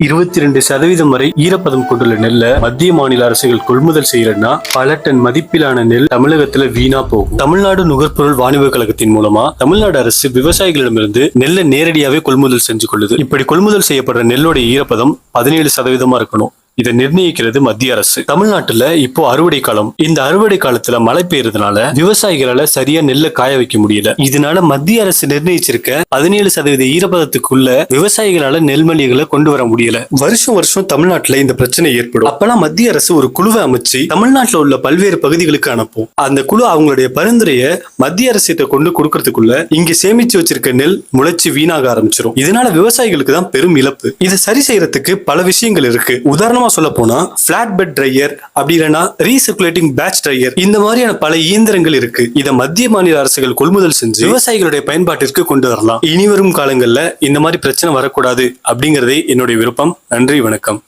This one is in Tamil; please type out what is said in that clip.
22% வரை ஈரப்பதம் கொண்டுள்ள நெல்லை மத்திய மாநில அரசுகள் கொள்முதல் செய்யறதுன்னா பல டன் மதிப்பிலான நெல் தமிழகத்துல வீணா போகும். தமிழ்நாடு நுகர்பொருள் வாணிப கழகத்தின் மூலமா தமிழ்நாடு அரசு விவசாயிகளிடமிருந்து நெல்லை நேரடியாவே கொள்முதல் செஞ்சு கொள்ளுது. இப்படி கொள்முதல் செய்யப்படுற நெல்லோட ஈரப்பதம் 17% இருக்கணும். இதை நிர்ணயிக்கிறது மத்திய அரசு. தமிழ்நாட்டுல இப்போ அறுவடை காலம். இந்த அறுவடை காலத்துல மழை பெய்யறதுனால விவசாயிகளால சரியா நெல்லை காய வைக்க முடியல. இதனால மத்திய அரசு நிர்ணயிச்சிருக்க 17% ஈரப்பதத்துக்குள்ள விவசாயிகளால நெல்மணிகளை கொண்டு வர முடியல. வருஷம் வருஷம் தமிழ்நாட்டுல இந்த பிரச்சனை ஏற்படும். அப்பெல்லாம் மத்திய அரசு ஒரு குழுவை அமைச்சு தமிழ்நாட்டுல உள்ள பல்வேறு பகுதிகளுக்கு அனுப்பும். அந்த குழு அவங்களுடைய பரிந்துரைய மத்திய அரசிட்ட கொண்டு கொடுக்கறதுக்குள்ள இங்க சேமிச்சு வச்சிருக்க நெல் முளைச்சு வீணாக ஆரம்பிச்சிடும். இதனால விவசாயிகளுக்கு தான் பெரும் இழப்பு. இதை சரி செய்யறதுக்கு பல விஷயங்கள் இருக்கு. உதாரணமா சொல்ல போனா பிளாட் பெட் ட்ரையர், அப்படி இல்லைன்னா ரீசர்குலேட்டிங் பேட்ச் ட்ரையர், இந்த மாதிரியான பல இயந்திரங்கள் இருக்கு. இதை மத்திய மாநில அரசுகள் கொள்முதல் செஞ்சு விவசாயிகளுடைய பயன்பாட்டிற்கு கொண்டு வரலாம். இனி வரும் காலங்கள்ல இந்த மாதிரி பிரச்சனை வரக்கூடாது அப்படிங்கறதே என்னுடைய விருப்பம். நன்றி, வணக்கம்.